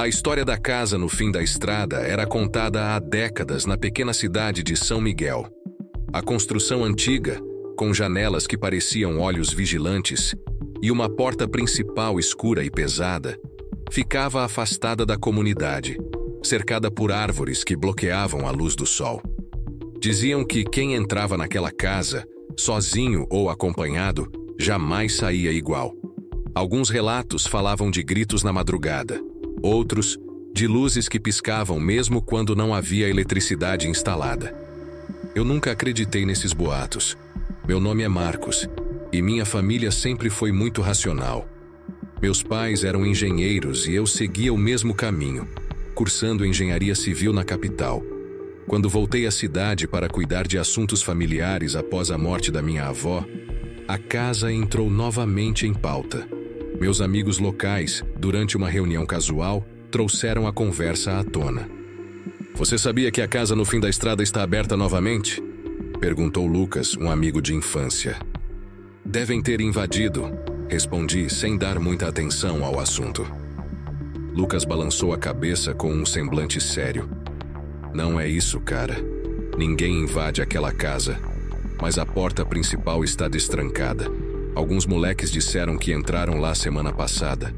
A história da casa no fim da estrada era contada há décadas na pequena cidade de São Miguel. A construção antiga, com janelas que pareciam olhos vigilantes e uma porta principal escura e pesada, ficava afastada da comunidade, cercada por árvores que bloqueavam a luz do sol. Diziam que quem entrava naquela casa, sozinho ou acompanhado, jamais saía igual. Alguns relatos falavam de gritos na madrugada, outros de luzes que piscavam mesmo quando não havia eletricidade instalada. Eu nunca acreditei nesses boatos. Meu nome é Marcos, e minha família sempre foi muito racional. Meus pais eram engenheiros e eu seguia o mesmo caminho, cursando engenharia civil na capital. Quando voltei à cidade para cuidar de assuntos familiares após a morte da minha avó, a casa entrou novamente em pauta. Meus amigos locais, durante uma reunião casual, trouxeram a conversa à tona. "Você sabia que a casa no fim da estrada está aberta novamente?" perguntou Lucas, um amigo de infância. "Devem ter invadido", respondi sem dar muita atenção ao assunto. Lucas balançou a cabeça com um semblante sério. "Não é isso, cara. Ninguém invade aquela casa, mas a porta principal está destrancada. Alguns moleques disseram que entraram lá semana passada."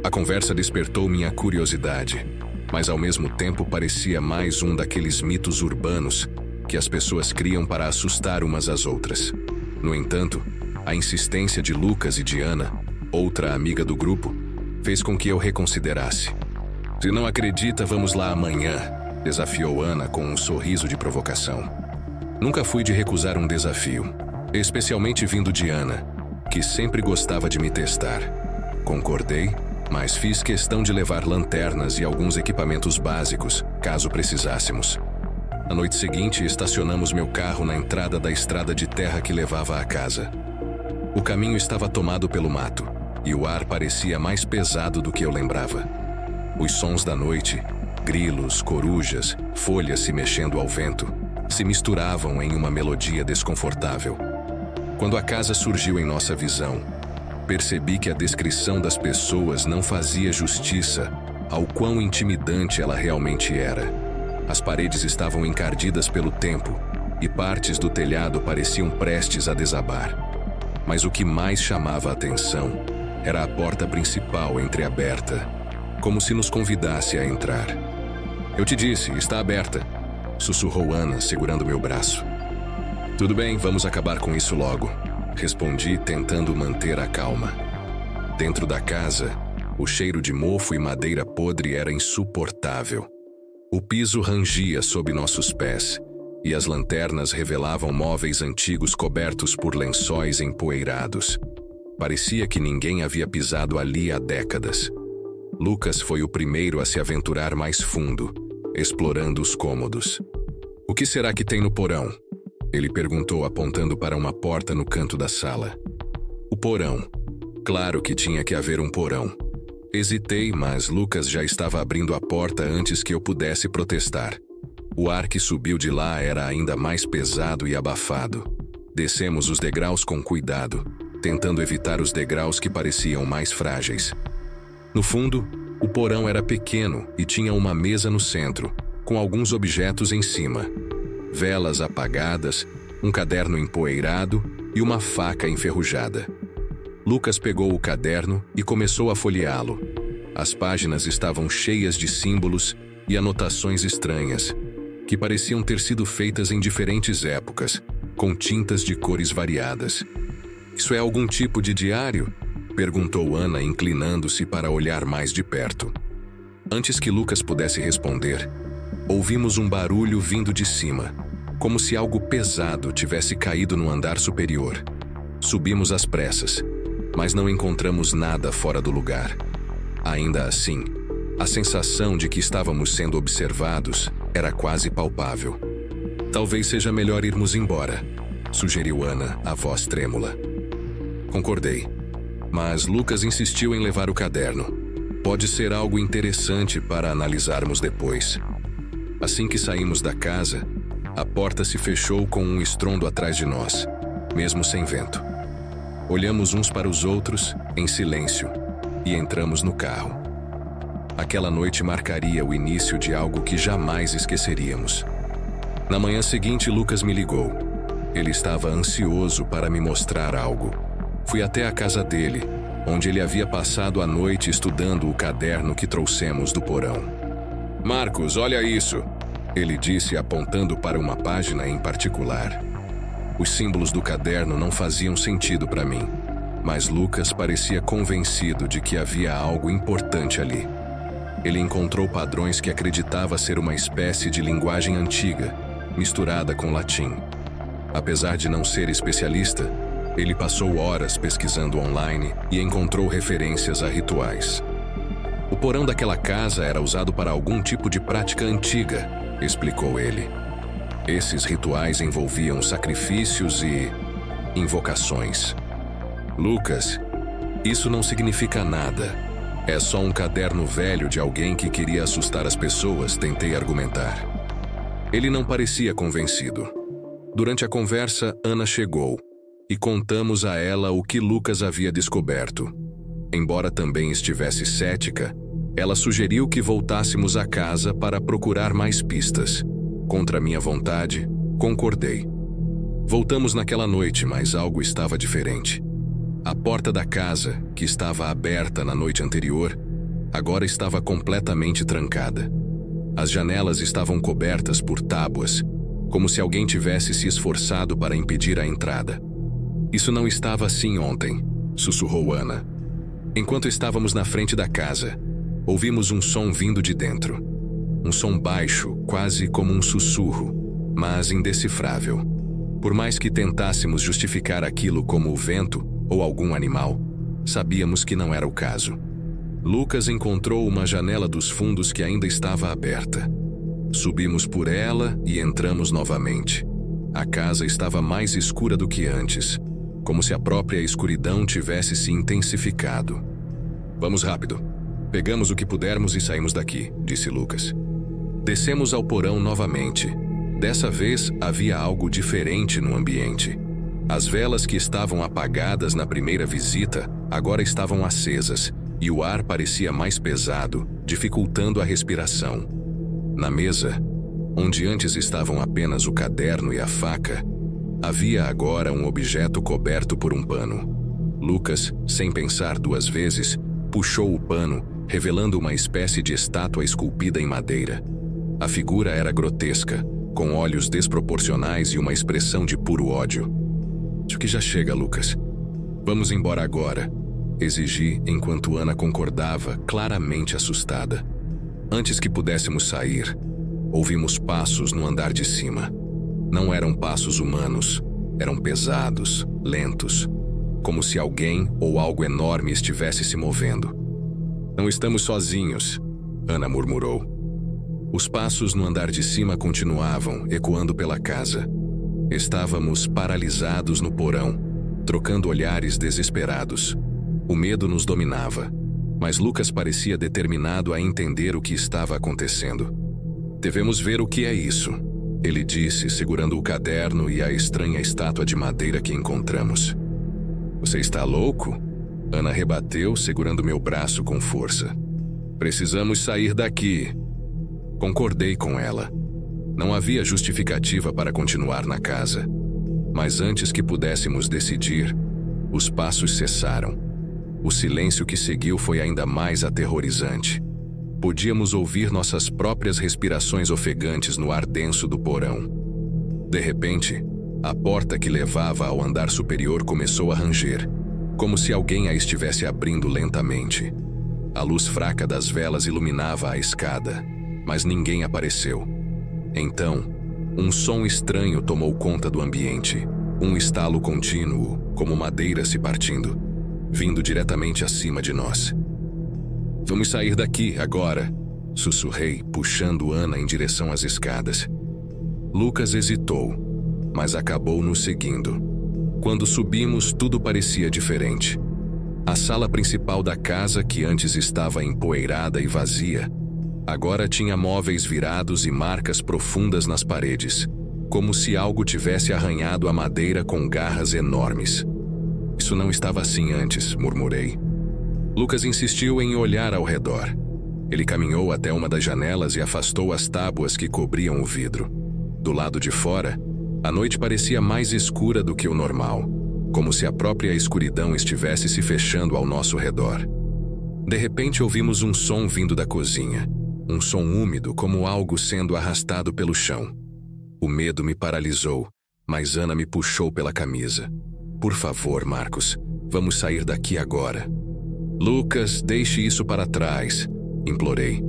A conversa despertou minha curiosidade, mas ao mesmo tempo parecia mais um daqueles mitos urbanos que as pessoas criam para assustar umas às outras. No entanto, a insistência de Lucas e de Ana, outra amiga do grupo, fez com que eu reconsiderasse. "Se não acredita, vamos lá amanhã", desafiou Ana com um sorriso de provocação. Nunca fui de recusar um desafio, especialmente vindo de Ana, que sempre gostava de me testar. Concordei, mas fiz questão de levar lanternas e alguns equipamentos básicos, caso precisássemos. Na noite seguinte, estacionamos meu carro na entrada da estrada de terra que levava à casa. O caminho estava tomado pelo mato, e o ar parecia mais pesado do que eu lembrava. Os sons da noite, grilos, corujas, folhas se mexendo ao vento, se misturavam em uma melodia desconfortável. Quando a casa surgiu em nossa visão, percebi que a descrição das pessoas não fazia justiça ao quão intimidante ela realmente era. As paredes estavam encardidas pelo tempo e partes do telhado pareciam prestes a desabar. Mas o que mais chamava a atenção era a porta principal entreaberta, como se nos convidasse a entrar. "Eu te disse, está aberta", sussurrou Ana, segurando meu braço. "Tudo bem, vamos acabar com isso logo", respondi, tentando manter a calma. Dentro da casa, o cheiro de mofo e madeira podre era insuportável. O piso rangia sob nossos pés, e as lanternas revelavam móveis antigos cobertos por lençóis empoeirados. Parecia que ninguém havia pisado ali há décadas. Lucas foi o primeiro a se aventurar mais fundo, explorando os cômodos. "O que será que tem no porão?" ele perguntou, apontando para uma porta no canto da sala. O porão. Claro que tinha que haver um porão. Hesitei, mas Lucas já estava abrindo a porta antes que eu pudesse protestar. O ar que subiu de lá era ainda mais pesado e abafado. Descemos os degraus com cuidado, tentando evitar os degraus que pareciam mais frágeis. No fundo, o porão era pequeno e tinha uma mesa no centro, com alguns objetos em cima. Velas apagadas, um caderno empoeirado e uma faca enferrujada. Lucas pegou o caderno e começou a folheá-lo. As páginas estavam cheias de símbolos e anotações estranhas, que pareciam ter sido feitas em diferentes épocas, com tintas de cores variadas. "Isso é algum tipo de diário?" perguntou Ana, inclinando-se para olhar mais de perto. Antes que Lucas pudesse responder, ouvimos um barulho vindo de cima, como se algo pesado tivesse caído no andar superior. Subimos às pressas, mas não encontramos nada fora do lugar. Ainda assim, a sensação de que estávamos sendo observados era quase palpável. "Talvez seja melhor irmos embora", sugeriu Ana, a voz trêmula. Concordei, mas Lucas insistiu em levar o caderno. "Pode ser algo interessante para analisarmos depois." Assim que saímos da casa, a porta se fechou com um estrondo atrás de nós, mesmo sem vento. Olhamos uns para os outros, em silêncio, e entramos no carro. Aquela noite marcaria o início de algo que jamais esqueceríamos. Na manhã seguinte, Lucas me ligou. Ele estava ansioso para me mostrar algo. Fui até a casa dele, onde ele havia passado a noite estudando o caderno que trouxemos do porão. "Marcos, olha isso!" ele disse, apontando para uma página em particular. Os símbolos do caderno não faziam sentido para mim, mas Lucas parecia convencido de que havia algo importante ali. Ele encontrou padrões que acreditava ser uma espécie de linguagem antiga, misturada com latim. Apesar de não ser especialista, ele passou horas pesquisando online e encontrou referências a rituais. O porão daquela casa era usado para algum tipo de prática antiga, explicou ele. Esses rituais envolviam sacrifícios e invocações. "Lucas, isso não significa nada. É só um caderno velho de alguém que queria assustar as pessoas", tentei argumentar. Ele não parecia convencido. Durante a conversa, Ana chegou e contamos a ela o que Lucas havia descoberto. Embora também estivesse cética, ela sugeriu que voltássemos à casa para procurar mais pistas. Contra minha vontade, concordei. Voltamos naquela noite, mas algo estava diferente. A porta da casa, que estava aberta na noite anterior, agora estava completamente trancada. As janelas estavam cobertas por tábuas, como se alguém tivesse se esforçado para impedir a entrada. "Isso não estava assim ontem", sussurrou Ana. Enquanto estávamos na frente da casa, ouvimos um som vindo de dentro. Um som baixo, quase como um sussurro, mas indecifrável. Por mais que tentássemos justificar aquilo como o vento ou algum animal, sabíamos que não era o caso. Lucas encontrou uma janela dos fundos que ainda estava aberta. Subimos por ela e entramos novamente. A casa estava mais escura do que antes, como se a própria escuridão tivesse se intensificado. "Vamos rápido. Pegamos o que pudermos e saímos daqui", disse Lucas. Descemos ao porão novamente. Dessa vez, havia algo diferente no ambiente. As velas que estavam apagadas na primeira visita agora estavam acesas, e o ar parecia mais pesado, dificultando a respiração. Na mesa, onde antes estavam apenas o caderno e a faca, havia agora um objeto coberto por um pano. Lucas, sem pensar duas vezes, puxou o pano, revelando uma espécie de estátua esculpida em madeira. A figura era grotesca, com olhos desproporcionais e uma expressão de puro ódio. "Acho que já chega, Lucas. Vamos embora agora", exigi enquanto Ana concordava, claramente assustada. Antes que pudéssemos sair, ouvimos passos no andar de cima. Não eram passos humanos, eram pesados, lentos, como se alguém ou algo enorme estivesse se movendo. "Não estamos sozinhos", Ana murmurou. Os passos no andar de cima continuavam, ecoando pela casa. Estávamos paralisados no porão, trocando olhares desesperados. O medo nos dominava, mas Lucas parecia determinado a entender o que estava acontecendo. "Devemos ver o que é isso", ele disse, segurando o caderno e a estranha estátua de madeira que encontramos. "Você está louco?", Ana rebateu, segurando meu braço com força. "Precisamos sair daqui." Concordei com ela. Não havia justificativa para continuar na casa. Mas antes que pudéssemos decidir, os passos cessaram. O silêncio que seguiu foi ainda mais aterrorizante. Podíamos ouvir nossas próprias respirações ofegantes no ar denso do porão. De repente, a porta que levava ao andar superior começou a ranger, como se alguém a estivesse abrindo lentamente. A luz fraca das velas iluminava a escada, mas ninguém apareceu. Então, um som estranho tomou conta do ambiente, um estalo contínuo, como madeira se partindo, vindo diretamente acima de nós. "Vamos sair daqui, agora", sussurrei, puxando Ana em direção às escadas. Lucas hesitou, mas acabou nos seguindo. Quando subimos, tudo parecia diferente. A sala principal da casa, que antes estava empoeirada e vazia, agora tinha móveis virados e marcas profundas nas paredes, como se algo tivesse arranhado a madeira com garras enormes. "Isso não estava assim antes", murmurei. Lucas insistiu em olhar ao redor. Ele caminhou até uma das janelas e afastou as tábuas que cobriam o vidro. Do lado de fora, a noite parecia mais escura do que o normal, como se a própria escuridão estivesse se fechando ao nosso redor. De repente ouvimos um som vindo da cozinha, um som úmido como algo sendo arrastado pelo chão. O medo me paralisou, mas Ana me puxou pela camisa. Por favor, Marcos, vamos sair daqui agora. Lucas, deixe isso para trás, implorei.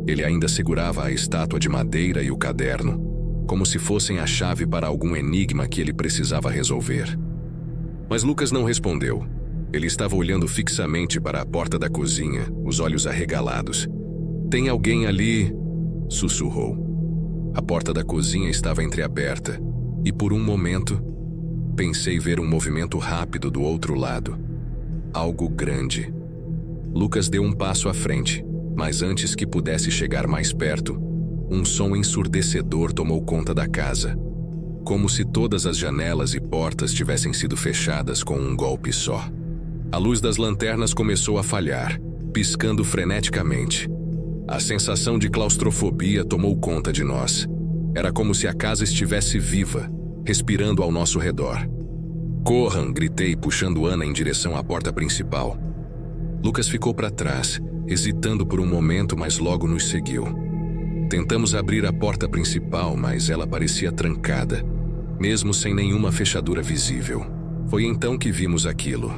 Ele ainda segurava a estátua de madeira e o caderno, como se fossem a chave para algum enigma que ele precisava resolver. Mas Lucas não respondeu. Ele estava olhando fixamente para a porta da cozinha, os olhos arregalados. Tem alguém ali? Sussurrou. A porta da cozinha estava entreaberta, e por um momento, pensei ver um movimento rápido do outro lado. Algo grande. Lucas deu um passo à frente, mas antes que pudesse chegar mais perto, um som ensurdecedor tomou conta da casa, como se todas as janelas e portas tivessem sido fechadas com um golpe só. A luz das lanternas começou a falhar, piscando freneticamente. A sensação de claustrofobia tomou conta de nós. Era como se a casa estivesse viva, respirando ao nosso redor. Corram! Gritei, puxando Ana em direção à porta principal. Lucas ficou para trás, hesitando por um momento, mas logo nos seguiu. Tentamos abrir a porta principal, mas ela parecia trancada, mesmo sem nenhuma fechadura visível. Foi então que vimos aquilo.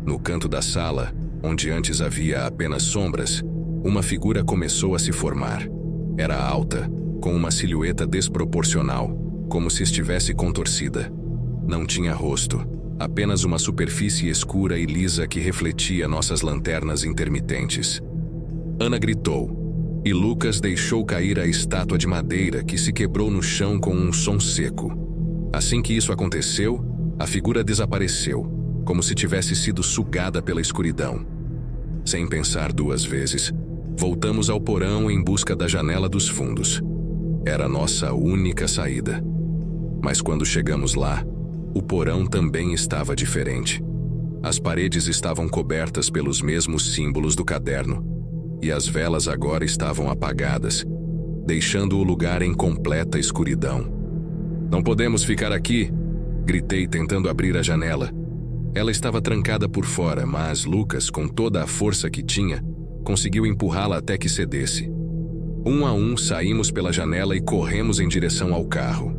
No canto da sala, onde antes havia apenas sombras, uma figura começou a se formar. Era alta, com uma silhueta desproporcional, como se estivesse contorcida. Não tinha rosto, apenas uma superfície escura e lisa que refletia nossas lanternas intermitentes. Ana gritou, e Lucas deixou cair a estátua de madeira que se quebrou no chão com um som seco. Assim que isso aconteceu, a figura desapareceu, como se tivesse sido sugada pela escuridão. Sem pensar duas vezes, voltamos ao porão em busca da janela dos fundos. Era nossa única saída. Mas quando chegamos lá, o porão também estava diferente. As paredes estavam cobertas pelos mesmos símbolos do caderno, e as velas agora estavam apagadas, deixando o lugar em completa escuridão. Não podemos ficar aqui, gritei tentando abrir a janela. Ela estava trancada por fora, mas Lucas, com toda a força que tinha, conseguiu empurrá-la até que cedesse. Um a um saímos pela janela e corremos em direção ao carro.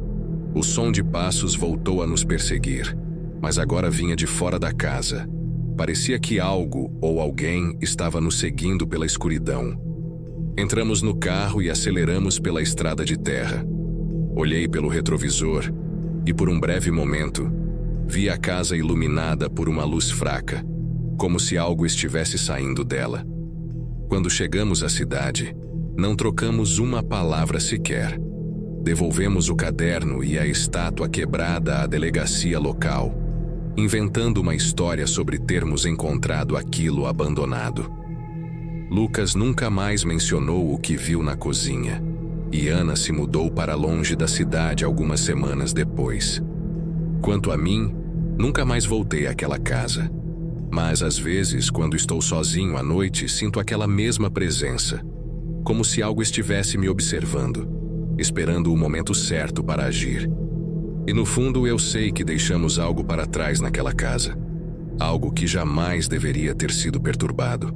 O som de passos voltou a nos perseguir, mas agora vinha de fora da casa. Parecia que algo ou alguém estava nos seguindo pela escuridão. Entramos no carro e aceleramos pela estrada de terra. Olhei pelo retrovisor e, por um breve momento, vi a casa iluminada por uma luz fraca, como se algo estivesse saindo dela. Quando chegamos à cidade, não trocamos uma palavra sequer. Devolvemos o caderno e a estátua quebrada à delegacia local, inventando uma história sobre termos encontrado aquilo abandonado. Lucas nunca mais mencionou o que viu na cozinha, e Ana se mudou para longe da cidade algumas semanas depois. Quanto a mim, nunca mais voltei àquela casa. Mas às vezes, quando estou sozinho à noite, sinto aquela mesma presença, como se algo estivesse me observando, esperando o momento certo para agir. E no fundo eu sei que deixamos algo para trás naquela casa, algo que jamais deveria ter sido perturbado.